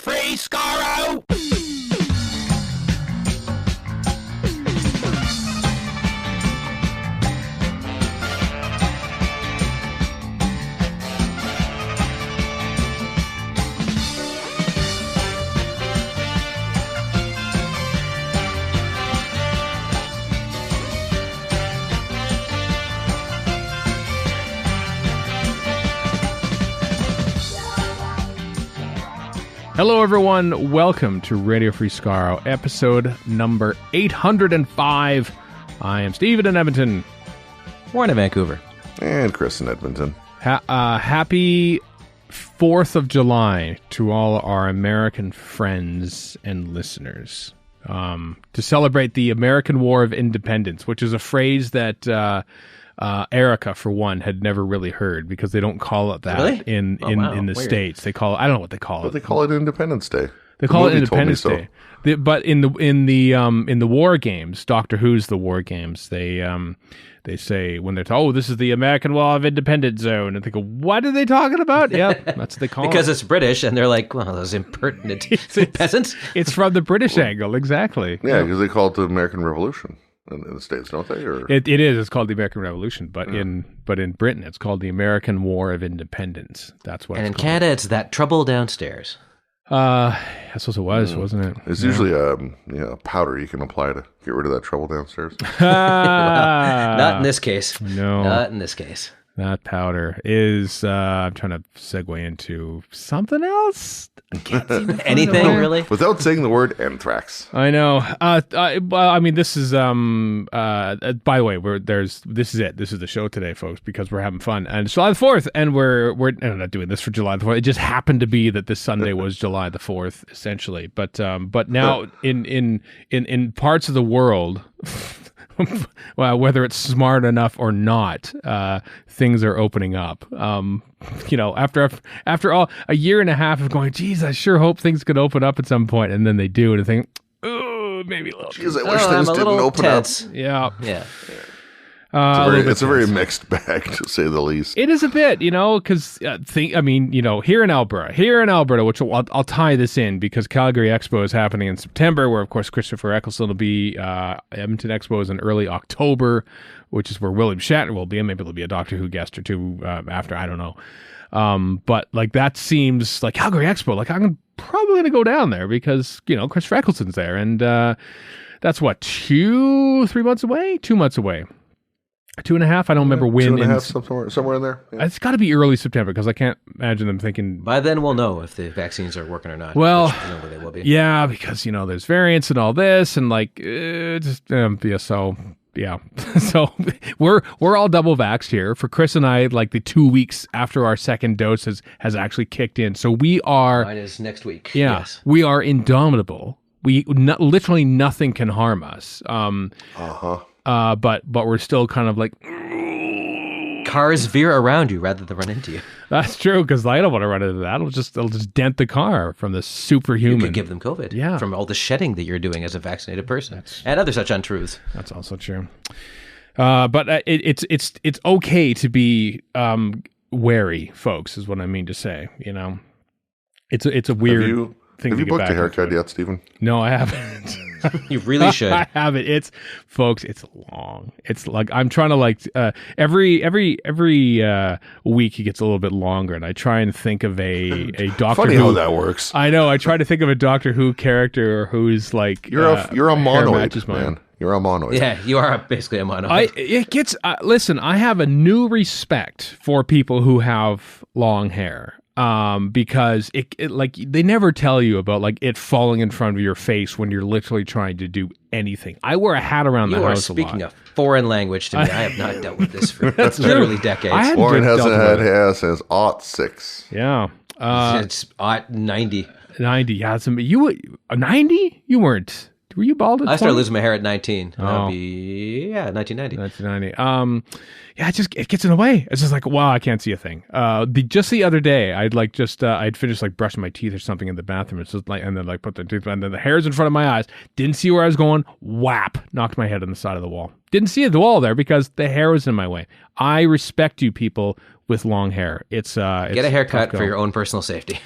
Free Skaro! Hello, everyone. Welcome to Radio Free Skaro, episode number 805. I am Steven in Edmonton. Warren in Vancouver. And Chris in Edmonton. Happy 4th of July to all our American friends and listeners. To celebrate the American War of Independence, which is a phrase that Erica, for one, had never really heard because they don't call it that really? in the States. They call it, I don't know what they call it. But they call it Independence Day. They call it Independence Day. But in the war games, Doctor Who's the war games, they say when they're this is the American War of Independence Zone, and they go, what are they talking about? Yeah, that's what they call because it. it's British, and they're like, well, those impertinent peasants. It's from the British angle, exactly. Yeah, because they call it the American Revolution in the States, don't they? Or it is. It's called the American Revolution, but in Britain, it's called the American War of Independence. That's what. And it's in Canada, it's that trouble downstairs. I suppose it was, wasn't it? it's usually a powder you can apply to get rid of that trouble downstairs. Not in this case. No. Not in this case. That powder is, I'm trying to segue into something else. I can't seem to find Anything, it. really? Without saying the word anthrax. I know. I mean, this is, by the way, this is it. This is the show today, folks, because we're having fun. And it's July the 4th, and we're not doing this for July the 4th. It just happened to be that this Sunday was July the 4th, essentially. But now in parts of the world, well, whether it's smart enough or not, things are opening up. After all a year and a half of going, geez, I sure hope things could open up at some point, and then they do, and I think, oh, maybe a little. Jeez, I wish things didn't open tense. up. Yeah. It's a very mixed bag, to say the least. It is a bit, because here in Alberta, which I'll tie this in because Calgary Expo is happening in September, where of course Christopher Eccleston will be. Edmonton Expo is in early October, which is where William Shatner will be, and maybe there'll be a Doctor Who guest or two after. I don't know, but like that seems like Calgary Expo. Like I'm probably going to go down there because Christopher Eccleston's there, and that's what 3 months away, 2 months away. 2.5. I don't remember when. 2.5, somewhere in there. Yeah. It's got to be early September because I can't imagine them thinking. By then, we'll know if the vaccines are working or not. Well, which presumably they will be. Yeah, because there's variants and all this, and so we're all double vaxxed here. For Chris and I, like the 2 weeks after our second dose has actually kicked in, so we are. Mine is next week. Yeah, yes. We are indomitable. Literally nothing can harm us. But we're still kind of like cars veer around you rather than run into you. That's true because I don't want to run into that. It'll just dent the car from the superhuman. You could give them COVID. Yeah, from all the shedding that you're doing as a vaccinated person and other such untruths. That's also true. But it's okay to be wary, folks. Is what I mean to say. It's a weird thing. Have to you get booked back a haircut into. yet, Stephen? No, I haven't. You really should. I have it. It's long. It's like I'm trying to every week it gets a little bit longer, and I try and think of a Doctor Funny Who. how that works. I know. I try to think of a Doctor Who character who's like you're a monoid, man. man. You're a monoid. Yeah, you are basically a monoid. Listen, I have a new respect for people who have long hair. Because it they never tell you about like it falling in front of your face when you're literally trying to do anything. I wear a hat around the house a lot. You are speaking a foreign language to me. I have not dealt with this for literally decades. Warren hasn't had hair since '06. Yeah. It's 90. 90. Yeah. You 90? You weren't. Were you bald at 20? I started losing my hair at 19. Oh. That would be 1990. 1990. Yeah, it gets in the way. It's just like, wow, I can't see a thing. Just the other day, I'd finished like brushing my teeth or something in the bathroom. It's just like, and then like put the tooth, and then the hair's in front of my eyes. Didn't see where I was going. Whap! Knocked my head on the side of the wall. Didn't see the wall there because the hair was in my way. I respect you people with long hair. It's get a haircut for your own personal safety.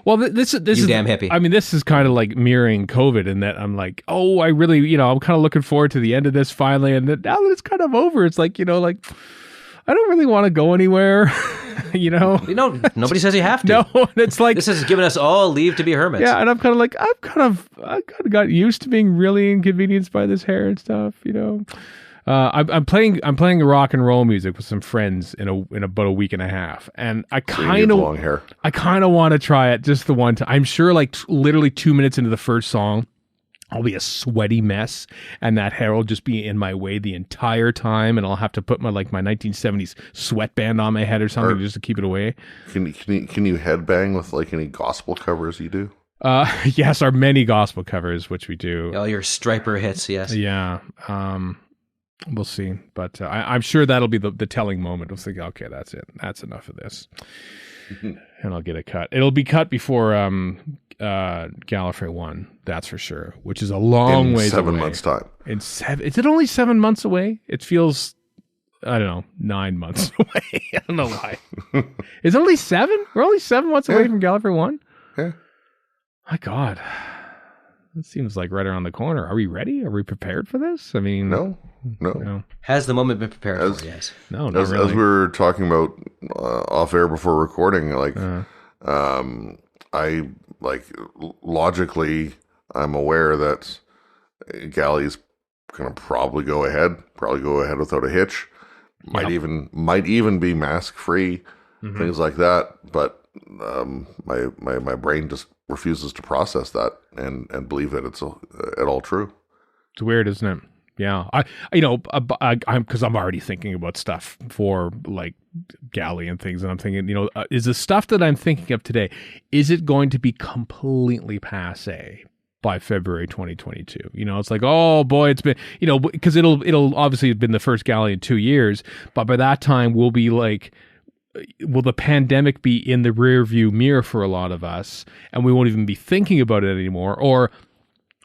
Well, this is damn hippie. I mean, this is kind of like mirroring COVID in that I'm like, oh, I really, I'm kind of looking forward to the end of this finally, and now that it's kind of over, it's like, like I don't really want to go anywhere. Nobody says you have to. No, and it's like this has given us all leave to be hermits. Yeah, and I'm kind of like I kind of got used to being really inconvenienced by this hair and stuff. I'm playing rock and roll music with some friends in about a week and a half, and I kind of want to try it just the one time. I'm sure, like literally 2 minutes into the first song, I'll be a sweaty mess, and that hair will just be in my way the entire time, and I'll have to put my 1970s sweatband on my head or something just to keep it away. Can you headbang with like any gospel covers you do? Yes, our many gospel covers, which we do. All your striper hits, yes. Yeah. We'll see, but I'm sure that'll be the telling moment. I'll think, okay, that's it. That's enough of this, and I'll get it cut. It'll be cut before Gallifrey 1, that's for sure. Which is a long way. 7 months time. Is it only 7 months away? It feels, I don't know, 9 months away. I don't know why. It's only 7. We're only 7 months away from Gallifrey 1. Yeah. My God. It seems like right around the corner. Are we ready? Are we prepared for this? I mean, no. Has the moment been prepared for? Yes. No, not really. As we were talking about off air before recording, I logically, I'm aware that Galleys gonna probably go ahead without a hitch. Might even be mask free, things like that. But my brain just refuses to process that and believe that it's at all true. It's weird, isn't it? Yeah, I'm because I'm already thinking about stuff for like Galley and things, and I'm thinking, is the stuff that I'm thinking of today, is it going to be completely passé by February 2022? It's like, oh boy, it's been, because it'll obviously have been the first Galley in 2 years, but by that time we'll be like, will the pandemic be in the rear view mirror for a lot of us, and we won't even be thinking about it anymore, or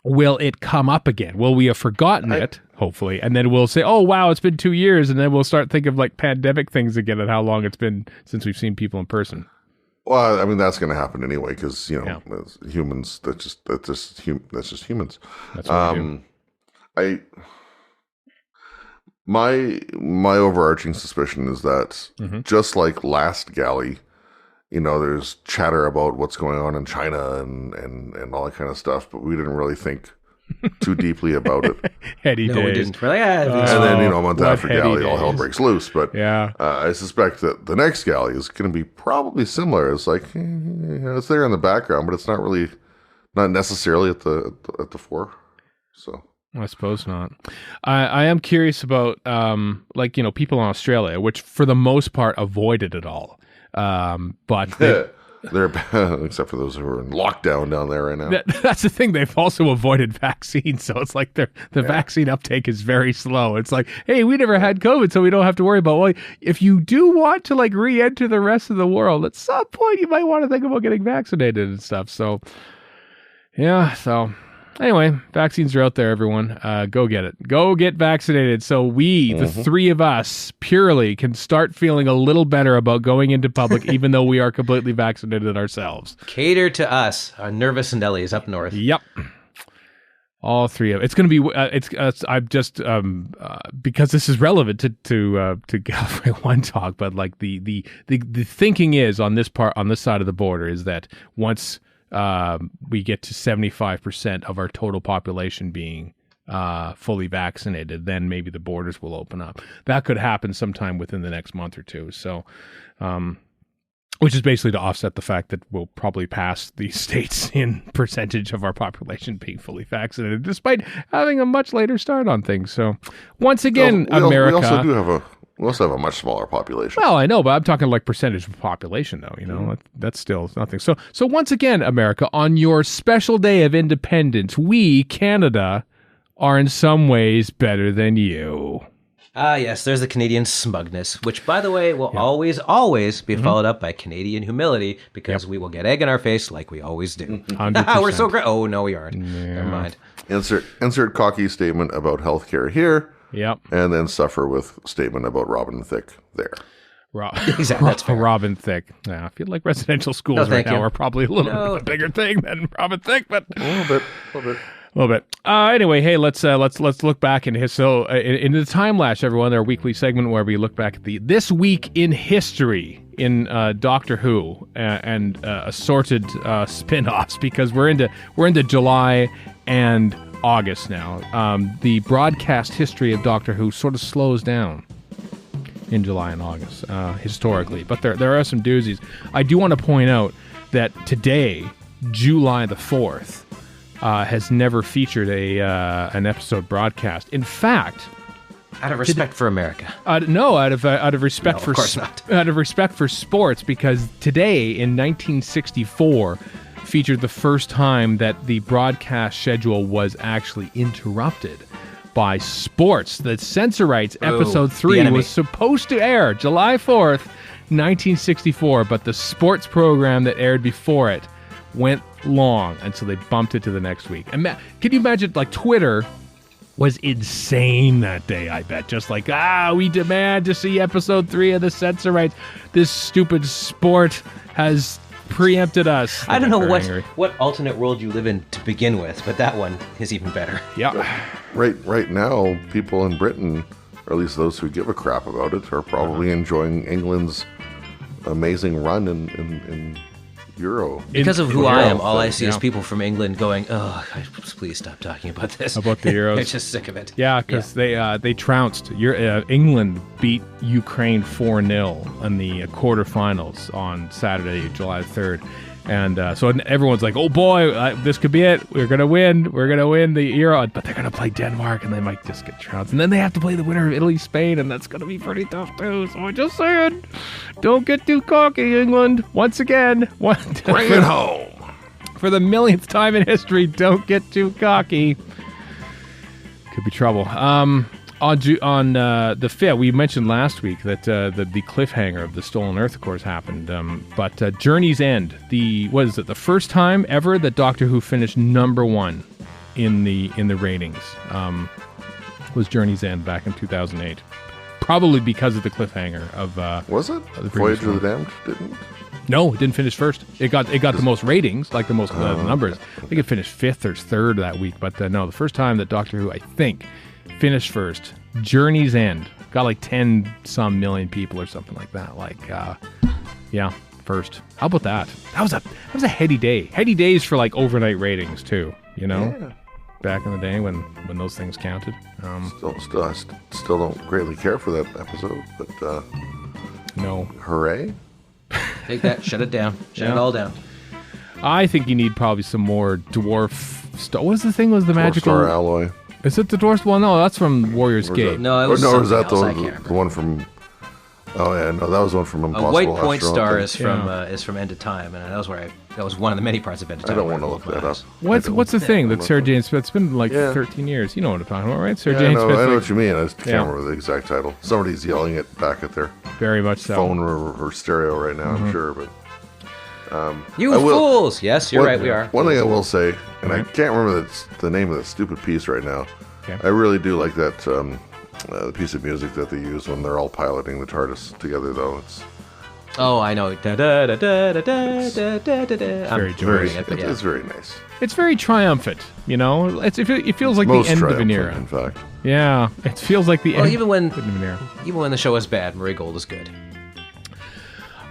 will it come up again? Will we have forgotten it, hopefully, and then we'll say, oh, wow, it's been 2 years, and then we'll start thinking of like pandemic things again and how long it's been since we've seen people in person. Well, I mean, that's going to happen anyway because, as humans, that's just humans. That's what we do. My overarching suspicion is that just like last Galley, there's chatter about what's going on in China and all that kind of stuff, but we didn't really think too deeply about it. Heady days. We didn't. We're like, and then, a month after Galley, all hell breaks loose. But yeah, I suspect that the next Galley is going to be probably similar. It's like, it's there in the background, but it's not necessarily at the fore. So I suppose not. I am curious about, people in Australia, which for the most part avoided it all. But they're except for those who are in lockdown down there right now. That's the thing. They've also avoided vaccines, so it's like the vaccine uptake is very slow. It's like, hey, we never had COVID, so we don't have to worry about. Well, if you do want to like re-enter the rest of the world, at some point you might want to think about getting vaccinated and stuff. So, yeah. So anyway, vaccines are out there, everyone. Go get it. Go get vaccinated so we, the three of us, purely can start feeling a little better about going into public, even though we are completely vaccinated ourselves. Cater to us, our nervous and Nellies up north. Yep. All three of it. It's going to be, I'm just, because this is relevant to Gallifrey 1 talk, but like the thinking is on this side of the border is that once we get to 75% of our total population being fully vaccinated, then maybe the borders will open up. That could happen sometime within the next month or two. So, which is basically to offset the fact that we'll probably pass the states in percentage of our population being fully vaccinated, despite having a much later start on things. So, once again, America. We also have a much smaller population. Well, I know, but I'm talking like percentage of population, though. That's still nothing. So once again, America, on your special day of independence, we, Canada, are in some ways better than you. Yes, there's the Canadian smugness, which, by the way, will always be followed up by Canadian humility, because we will get egg in our face like we always do. 100%. We're so great. Oh, no, we aren't. Yeah. Never mind. Insert cocky statement about healthcare here. Yep. and then suffer with statement about Robin Thicke there. Exactly, that's fair. Robin Thicke. Yeah, I feel like residential schools right now are probably a little bit of a bigger thing than Robin Thicke, but A little bit. Anyway, hey, let's look back into into the Timelash, everyone, our weekly segment where we look back at this week in history in Doctor Who and assorted spin-offs, because we're into July and August now. The broadcast history of Doctor Who sort of slows down in July and August historically, but there are some doozies. I do want to point out that today, July the 4th, has never featured an episode broadcast. In fact, out of respect for America. Out of respect for out of respect for sports, because today in 1964 featured the first time that the broadcast schedule was actually interrupted by sports. The Censor Rights episode 3 was supposed to air July 4th, 1964, but the sports program that aired before it went long, and so they bumped it to the next week. And can you imagine, like, Twitter was insane that day, I bet. Just like, we demand to see episode 3 of the Censor Rights. This stupid sport has preempted us. I don't know what alternate world you live in to begin with, but that one is even better. Yeah. Right now, people in Britain, or at least those who give a crap about it, are probably enjoying England's amazing run in Euro. Because of who I am, all I see is people from England going, please stop talking about this. About the Euros. They're just sick of it. Yeah, because they trounced. England beat Ukraine 4-0 in the quarterfinals on Saturday, July 3rd. And so everyone's like, oh boy, this could be it. We're going to win. We're going to win the Euro. But they're going to play Denmark, and they might just get trounced. And then they have to play the winner of Italy-Spain, and that's going to be pretty tough too. So I'm just saying, don't get too cocky, England. Once again. Bring it home. For the millionth time in history, don't get too cocky. Could be trouble. On the 5th, we mentioned last week that the cliffhanger of the Stolen Earth, of course, happened. But Journey's End, the first time ever that Doctor Who finished number 1 in the ratings, was Journey's End back in 2008. Probably because of the cliffhanger of was it Voyage of the Damned? Didn't? No, it didn't finish first. It got the most ratings, like the most numbers. I think it finished 5th or 3rd that week. But no, the first time that Doctor Who, I think, finished first, Journey's End, got like 10 some million people or something like that. Like, first. How about that? That was a heady day. Heady days for like overnight ratings too. You know, back in the day when those things counted. I still don't greatly care for that episode, but no. Hooray! Take that. Shut it down. Shut it all down. I think you need probably some more dwarf stuff. What was the thing? Was the magical Star Alloy? Is it the dwarf? Well, no, that's from Warrior's Gate. No, it was was that else, the one from? Oh yeah, no, that was one from Impossible. A White Point Astronaut Star is from End of Time, and that was one of the many parts of End of Time. I don't want to look that up. What's the thing that Sarah Jane Smith? It's been like 13 years. You know what I'm talking about, right? Sarah Jane Smith. I know what you mean. I just can't remember the exact title. Somebody's yelling it back at their very much so phone or stereo right now. I'm sure, but. You fools! Yes, you're right. We are. One thing I will say, and I can't remember the name of the stupid piece right now. Okay. I really do like that piece of music that they use when they're all piloting the TARDIS together, though. Oh, I know. Da, da, da, da, da, da, da, da, da. It's very nice. It's very triumphant, you know. It feels like Most the end of an era. In fact, yeah, it feels like the end. Even when even when the show is bad, Murray Gold is good.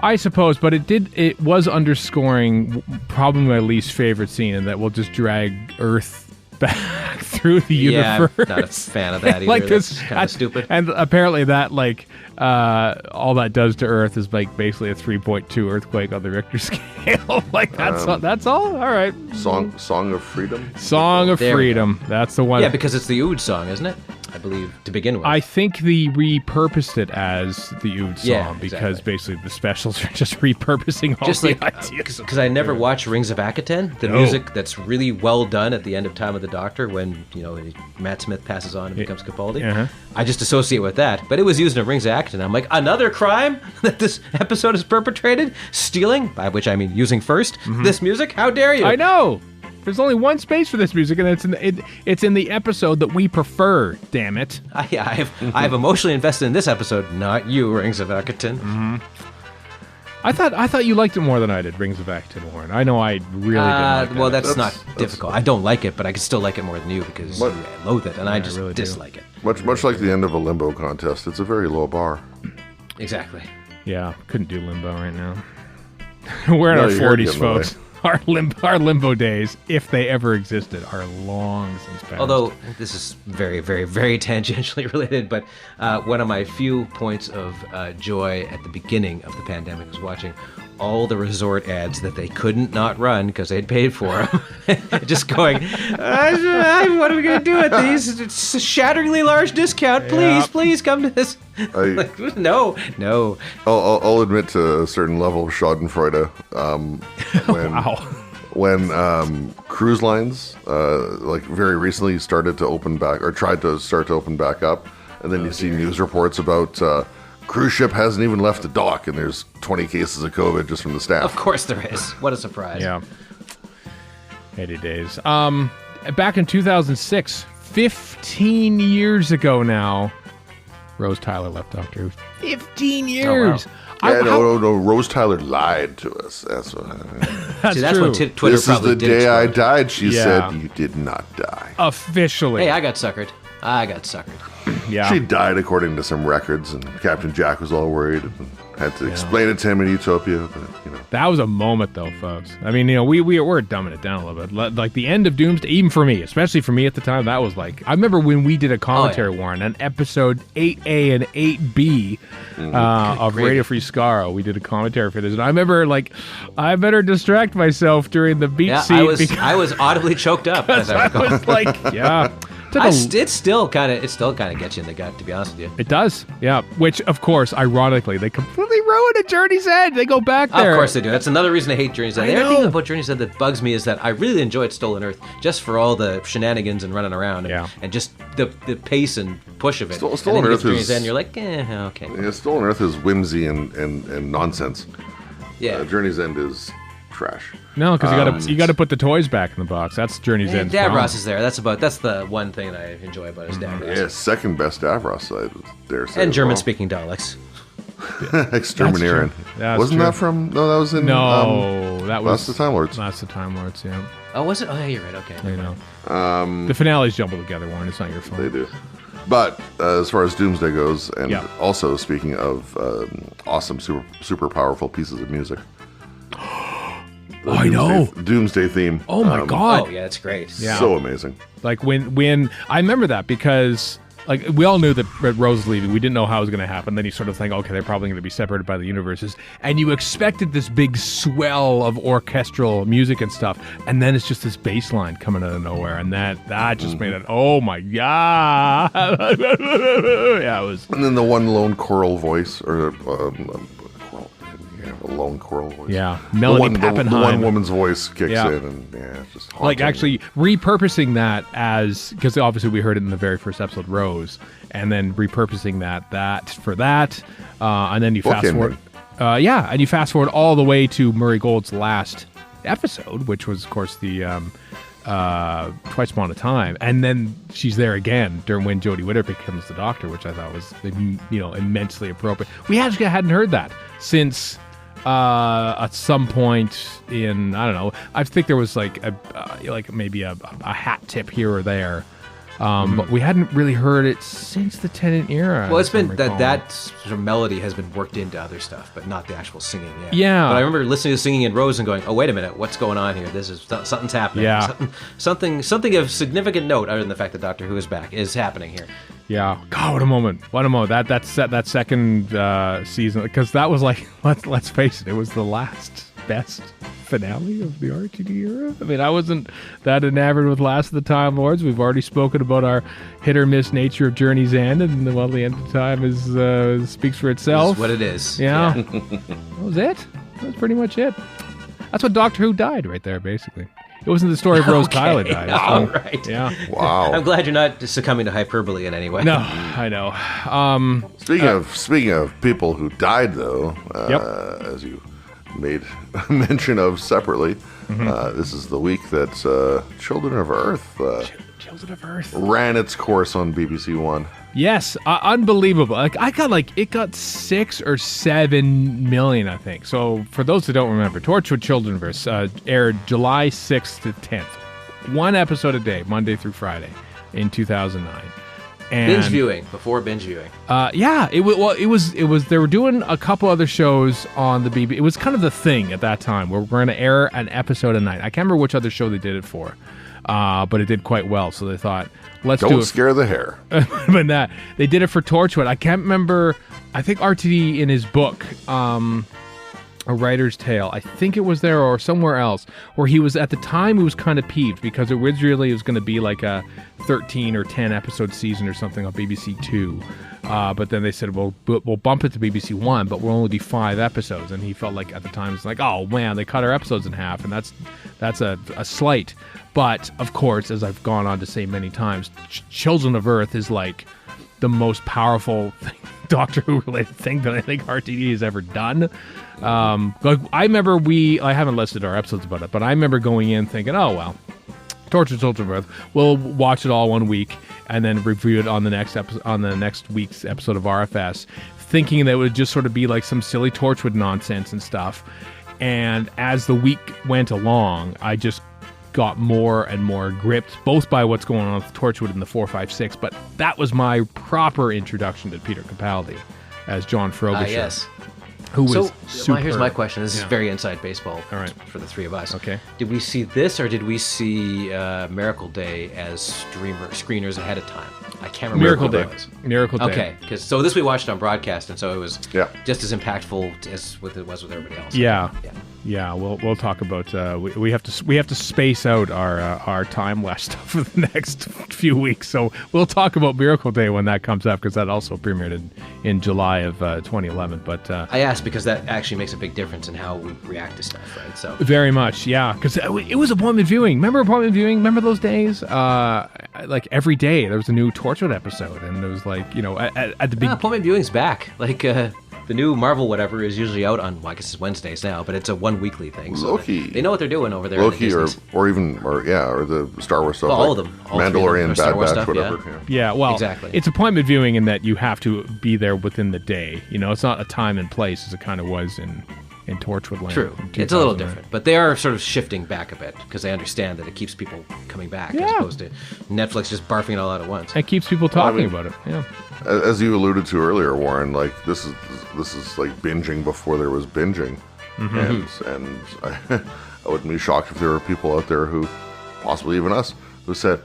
I suppose, but it was underscoring probably my least favorite scene, and that will just drag Earth back through the universe. Yeah, I'm not a fan of that either. Like that's kind of stupid. And apparently that, like, all that does to Earth is like basically a 3.2 earthquake on the Richter scale. Like that's all. All right. Song of Freedom. Song of Freedom. That's the one. Yeah, because it's the Ood song, isn't it? I believe, to begin with. I think they repurposed it as the Ood song because basically the specials are just repurposing all the ideas. Because I never watched Rings of Akaten, the music that's really well done at the end of Time of the Doctor when Matt Smith passes on and becomes Capaldi. Uh-huh. I just associate with that. But it was used in Rings of Akaten. I'm like, another crime that this episode has perpetrated? Stealing, by which I mean using first, this music? How dare you? I know! There's only one space for this music, and it's in the episode that we prefer. Damn it! I've emotionally invested in this episode, not you, Rings of Akaton. I thought you liked it more than I did, Rings of Akaton, Warren. I know I really didn't like it. Well, that's not difficult. I don't like it, but I can still like it more than you because I loathe it, and I just really dislike it. Much like the end of a limbo contest, it's a very low bar. Exactly. Yeah, couldn't do limbo right now. We're in our 40s, folks. Our limbo days, if they ever existed, are long since passed. Although, this is very, very, very tangentially related, but one of my few points of joy at the beginning of the pandemic was watching all the resort ads that they couldn't not run because they'd paid for them. Just going, what are we going to do with these? It's a shatteringly large discount. Please come to this. No. I'll admit to a certain level of schadenfreude. When cruise lines, like very recently started to open back, or tried to start to open back up, and then you see news reports about cruise ship hasn't even left the dock, and there's 20 cases of COVID just from the staff. Of course there is. What a surprise. Yeah. 80 days. Back in 2006, 15 years ago now, Rose Tyler left Doctor Who. 15 years! Oh, wow. No. Rose Tyler lied to us. That's what that's true. When Twitter this probably is the did day I explode. died, she said. You did not die. Officially. Hey, I got suckered. Yeah. She died according to some records, and Captain Jack was all worried and had to explain it to him in Utopia. But, that was a moment, though, folks. I mean, we're dumbing it down a little bit. Like the end of Doomsday, even for me, especially for me at the time, that was like, I remember when we did a commentary, Warren, on episode 8A and 8B of Radio Free Skaro. We did a commentary for this, and I remember like, I better distract myself during the beat scene. I was audibly choked up. As I was like, yeah. It still kind of gets you in the gut, to be honest with you. It does, yeah. Which, of course, ironically, they completely ruined a Journey's End. They go back there. Of course they do. That's another reason I hate Journey's End. The other thing about Journey's End that bugs me is that I really enjoyed Stolen Earth just for all the shenanigans and running around and just the pace and push of it. Stolen Earth Journey's End, you're like, okay. Yeah, Stolen Earth is whimsy and nonsense. Yeah. Journey's End is trash. No, because you got to put the toys back in the box. That's Journey's End. Davros is there. That's the one thing that I enjoy about his Davros. Yeah, second best Davros, I dare say. And German-speaking Daleks. Exterminating. Wasn't that from? No, that was in. No, that was Last of the Time Lords. Last of the Time Lords. Yeah. Oh, was it? Oh, yeah, you're right. Okay. I know. The finales jumble together, Warren. It's not your fault. They do. But as far as Doomsday goes, and also speaking of awesome, super powerful pieces of music. I know. Doomsday theme. Oh my God. Oh yeah, that's great. Yeah. So amazing. Like when I remember that because like we all knew that Rose was leaving. We didn't know how it was going to happen. Then you sort of think, okay, they're probably going to be separated by the universes. And you expected this big swell of orchestral music and stuff. And then it's just this bass line coming out of nowhere. And that just made it, oh my God. Yeah, it was. And then the one lone choral voice, or a lone choral voice. Yeah, Melody Pappenheim. The one woman's voice kicks in, and it's just haunting. Like actually repurposing that as, because obviously we heard it in the very first episode, Rose, and then repurposing that for that, and then you fast forward. And you fast forward all the way to Murray Gold's last episode, which was of course the Twice Upon a Time, and then she's there again during when Jodie Whittaker becomes the Doctor, which I thought was immensely appropriate. We actually hadn't heard that since at some point in, I don't know, I think there was like maybe a hat tip here or there, but we hadn't really heard it since the Tennant era. Well, it's been that sort of melody has been worked into other stuff, but not the actual singing yet. Yeah. But I remember listening to singing in Rose and going, oh, wait a minute, what's going on here? This is something's happening. Yeah. Something of significant note, other than the fact that Doctor Who is back, is happening here. Yeah. God, what a moment. What a moment. That second season, because that was like, let's face it, it was the last best finale of the RTD era. I mean, I wasn't that enamored with Last of the Time Lords. We've already spoken about our hit or miss nature of Journey's End, and the end of time is speaks for itself. It's what it is. Yeah. That was it. That was pretty much it. That's what Doctor Who died right there, basically. It wasn't the story of Rose Tyler died. All right. Yeah. Wow. I'm glad you're not succumbing to hyperbole in any way. No, I know. Speaking of people who died, though, made mention of separately. This is the week that Children of Earth Children of Earth ran its course on BBC One. Yes, unbelievable. It got 6 or 7 million, I think. So for those who don't remember, Torchwood Children of Earth aired July 6th to 10th. One episode a day, Monday through Friday, in 2009. And, binge viewing before binge viewing. It was. They were doing a couple other shows on the BBC. It was kind of the thing at that time where we're going to air an episode a night. I can't remember which other show they did it for, but it did quite well. So they thought, let's do it. Don't scare the hair. But that they did it for Torchwood. I can't remember. I think RTD in his book, A Writer's Tale, I think it was there or somewhere else, where he was at the time he was kind of peeved because originally it was going to be like a 13 or 10 episode season or something on BBC Two, but then they said we'll bump it to BBC One, but we'll only do 5 episodes, and he felt like at the time it's like, oh man, they cut our episodes in half, and that's a slight. But of course, as I've gone on to say many times, Children of Earth is like the most powerful Doctor Who related thing that I think RTD has ever done. Like I remember I haven't listed our episodes about it, but I remember going in thinking, oh well, Tortured Children of Earth, we'll watch it all one week and then review it on the next episode, on the next week's episode of RFS, thinking that it would just sort of be like some silly Torchwood nonsense and stuff. And as the week went along, I just got more and more gripped, both by what's going on with Torchwood in the 4, 5, 6, but that was my proper introduction to Peter Capaldi as John Frobisher. Yes. Who was superb. Here's my question. This is very inside baseball for the three of us. Okay. Did we see this, or did we see Miracle Day as screeners ahead of time? I can't remember what it was. Miracle Day. Okay, because this we watched on broadcast, and so it was just as impactful as it was with everybody else. Yeah. We'll talk about we have to space out our Timelash stuff for the next few weeks. So we'll talk about Miracle Day when that comes up, because that also premiered in July of 2011. But I asked because that actually makes a big difference in how we react to stuff, right? So very much, yeah. Because it was appointment viewing. Remember appointment viewing? Remember those days? Like every day there was a new Torchwood episode, and it was like, at the beginning. Appointment viewing's back. Like the new Marvel whatever is usually out on, well, I guess it's Wednesdays now, but it's a one-weekly thing. So Loki. They know what they're doing over there. Loki or the Star Wars stuff. Well, all of them. All Mandalorian, Star Bad Wars Batch, stuff, whatever. Yeah, well, exactly. It's appointment viewing in that you have to be there within the day. It's not a time and place as it kind of was in Torchwood Land. True. It's a little different. But they are sort of shifting back a bit because they understand that it keeps people coming back as opposed to Netflix just barfing it all out at once. It keeps people talking about it. Yeah. As you alluded to earlier, Warren, like this is like binging before there was binging, and I wouldn't be shocked if there were people out there who, possibly even us, who said,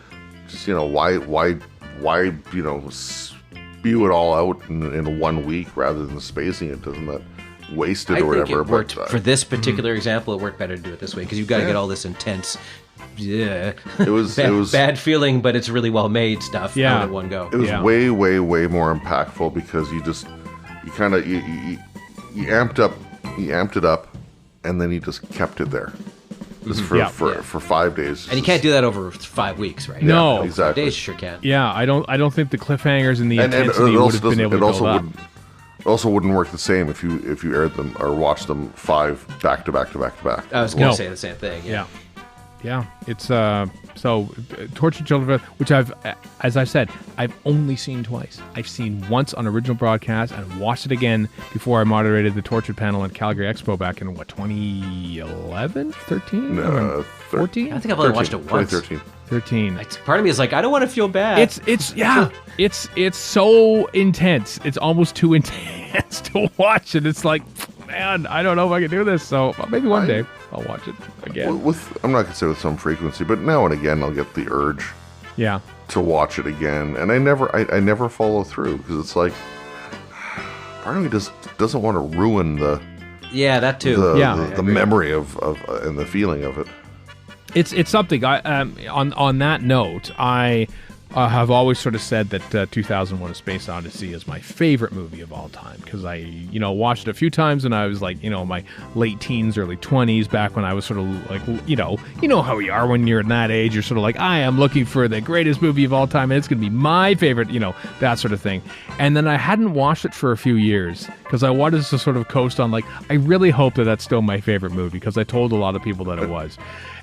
just why spew it all out in 1 week rather than spacing it? Doesn't that waste it or whatever? I think it worked for this particular example. It worked better to do it this way because you've got to get all this intense. Yeah, it was bad feeling, but it's really well made stuff out in one go. It was way more impactful because you amped it up, and then you just kept it there, just for 5 days. And you can't do that over 5 weeks, right? No, exactly. 5 days sure can. Yeah, I don't think the cliffhangers and the intensity would have been able to build up. It also wouldn't work the same if you aired them or watched them 5 back to back to back to back. I was going to say the same thing. Yeah, it's so Tortured Children of Earth, which as I said, I've only seen twice. I've seen once on original broadcast and watched it again before I moderated the Tortured panel at Calgary Expo back in 2011, 13, 14. I think I've only watched it once. 13. Part of me is like, I don't want to feel bad. It's so intense. It's almost too intense to watch it. It's like, man, I don't know if I can do this. So maybe one day I'll watch it again. I'm not gonna say with some frequency, but now and again I'll get the urge. Yeah. To watch it again, and I never follow through because it's like part of me doesn't want to ruin the. Yeah, that too. The memory of and the feeling of it. It's something. On that note, I have always sort of said that 2001: A Space Odyssey is my favorite movie of all time because I watched it a few times and I was like my late teens, early 20s, back when I was sort of like how you are when you're in that age. You're sort of like, I am looking for the greatest movie of all time and it's going to be my favorite, that sort of thing. And then I hadn't watched it for a few years because I wanted to sort of coast on, like, I really hope that that's still my favorite movie, because I told a lot of people that it was.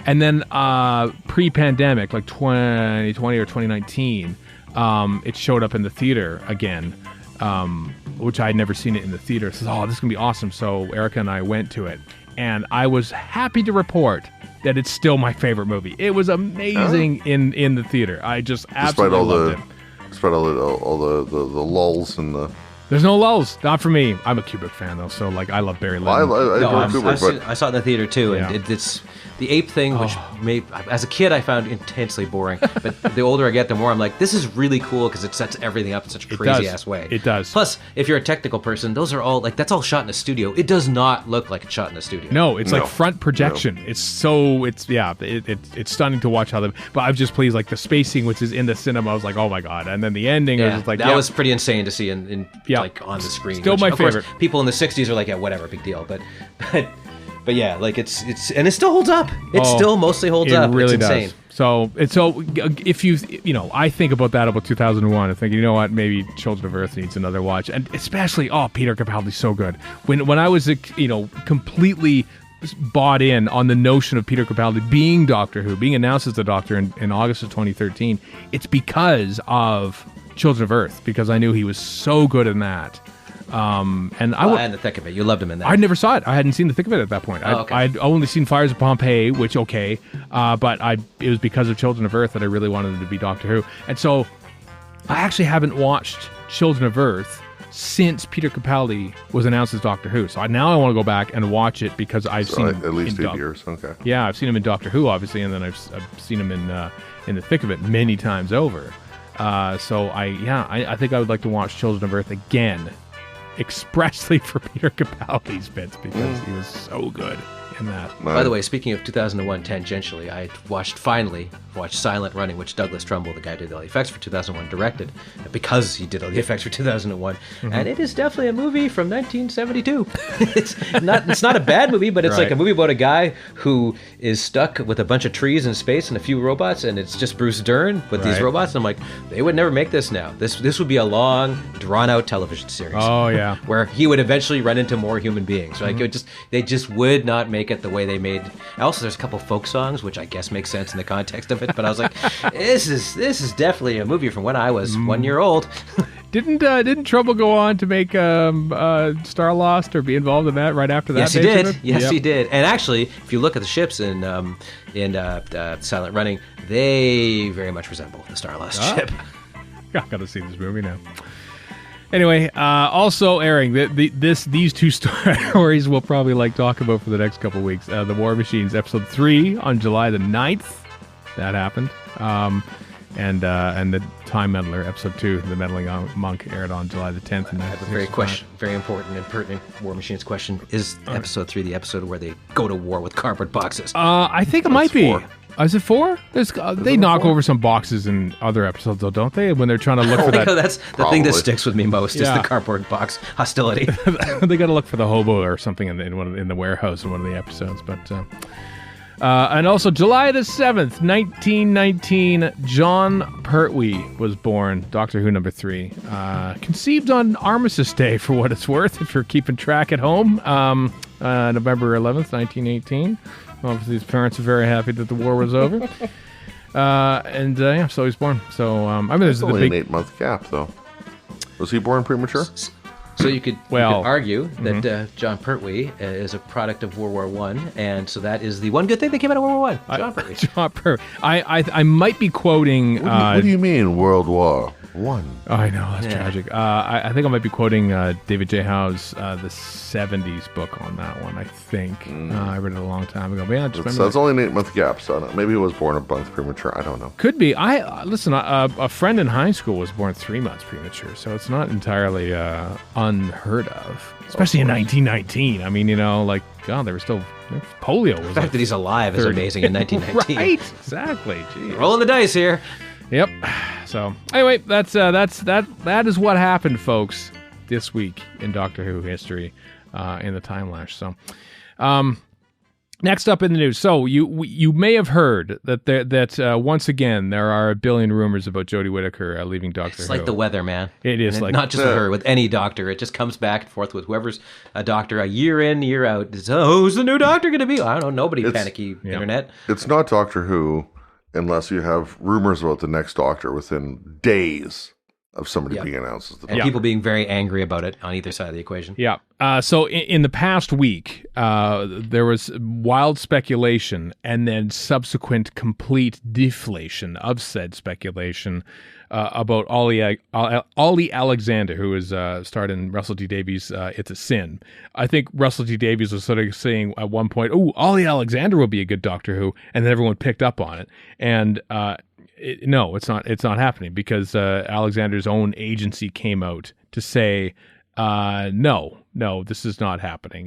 And then pre-pandemic, like 2020 or 2019, it showed up in the theater again, which I had never seen it in the theater. So, this is going to be awesome. So Erica and I went to it, and I was happy to report that it's still my favorite movie. It was amazing in the theater. I just absolutely loved it. Despite all the lulls and the... There's no lulls. Not for me. I'm a Kubrick fan, though, so like I love Barry Lyndon. I saw it in the theater, too, and it's the ape thing, which as a kid I found intensely boring. But the older I get, the more I'm like, this is really cool because it sets everything up in such a crazy-ass way. It does. Plus, if you're a technical person, those are all, like, that's all shot in a studio. It does not look like it's shot in a studio. No, it's like front projection. No. It's stunning to watch how but I was just pleased, like, the spacing, which is in the cinema, I was like, oh my God. And then the ending, I was like, that was pretty insane to see like on the screen. Still my favorite. Course, people in the 60s are like, yeah, whatever, big deal. But yeah, like it's and it still holds up. It still mostly holds up. It really it's insane. Does. So if I think about 2001, I think, you know what, maybe Children of Earth needs another watch, and especially Peter Capaldi's so good. When I was completely bought in on the notion of Peter Capaldi being Doctor Who, being announced as the Doctor in August of 2013, it's because of Children of Earth, because I knew he was so good in that. And the thick of it. You loved him in that. I never saw it. I hadn't seen the thick of it at that point. I'd only seen Fires of Pompeii, which but it was because of Children of Earth that I really wanted him to be Doctor Who. And so I actually haven't watched Children of Earth since Peter Capaldi was announced as Doctor Who. So now I want to go back and watch it because I've seen him at least 8 years. Okay. Yeah, I've seen him in Doctor Who, obviously, and then I've seen him in the thick of it many times over. So I think I would like to watch Children of Earth again, expressly for Peter Capaldi's bits, because he was so good in that. By the way, speaking of 2001 tangentially, I finally watched Silent Running, which Douglas Trumbull, the guy who did all the effects for 2001, directed, because he did all the effects for 2001. And it is definitely a movie from 1972. It's not a bad movie, but it's like a movie about a guy who is stuck with a bunch of trees in space and a few robots, and it's just Bruce Dern with these robots. And I'm like, they would never make this now. This would be a long, drawn-out television series. Oh, yeah. Where he would eventually run into more human beings. Like they just would not make it the way they made. Also, there's a couple folk songs, which I guess makes sense in the context of it. But I was like, this is definitely a movie from when I was 1 year old. Didn't Trumbull go on to make Star Lost or be involved in that right after that? Yes, he did. Yes, he did. And actually, if you look at the ships in Silent Running, they very much resemble the Star Lost ship. I got to see this movie now. Anyway, also airing these two stories we'll probably talk about for the next couple weeks. The War Machines episode 3 on July the 9th. That happened. And the Time Meddler episode 2, the Meddling Monk, aired on July the 10th. And I have a very important and pertinent War Machines question. Is episode 3 the episode where they go to war with cardboard boxes? I think it might be. Is it 4? They knock over some boxes in other episodes, though, don't they? When they're trying to look for that. That's the thing that sticks with me most is the cardboard box hostility. They got to look for the hobo or something in the warehouse in one of the episodes. But and also July the 7th, 1919, John Pertwee was born. Doctor Who number 3, conceived on Armistice Day, for what it's worth, if you're keeping track at home. November 11th, 1918. Obviously, his parents are very happy that the war was over. So he's born. So, there's only an 8-month gap, though. Was he born premature? So you could argue that John Pertwee is a product of World War I, and so that is the one good thing that came out of World War I. John Pertwee. John Pertwee. I might be quoting... What do you mean, World War I? I know, that's tragic. I think I might be quoting David J. Howe's The 70s book on that one, I think. I read it a long time ago. But yeah, it's only an 8-month gap, so maybe he was born a month premature. I don't know. Could be. Listen, a friend in high school was born 3 months premature, so it's not entirely unheard of. Especially in 1919. I mean, God, they were still... Polio was the fact that he's alive is amazing in 1919. Right, exactly. Jeez. Rolling the dice here. Yep. So anyway, that is what happened, folks, this week in Doctor Who history, in the Timelash. So, Next up in the news, so you may have heard that once again there are a billion rumors about Jodie Whittaker leaving Doctor Who. It's like the weather, man. It is and like not just with her, with any doctor. It just comes back and forth with whoever's a doctor a year in, year out. It's, who's the new doctor going to be? I don't know. Nobody panicky internet. It's not Doctor Who unless you have rumors about the next Doctor within days of somebody being announced as the Doctor. And people being very angry about it on either side of the equation. Yeah. So in the past week, there was wild speculation and then subsequent complete deflation of said speculation about Ollie Alexander, who is starred in Russell T Davies' It's a Sin. I think Russell T Davies was sort of saying at one point, "Oh, Ollie Alexander will be a good Doctor Who," and then everyone picked up on it. And no, it's not. It's not happening because Alexander's own agency came out to say, no, this is not happening.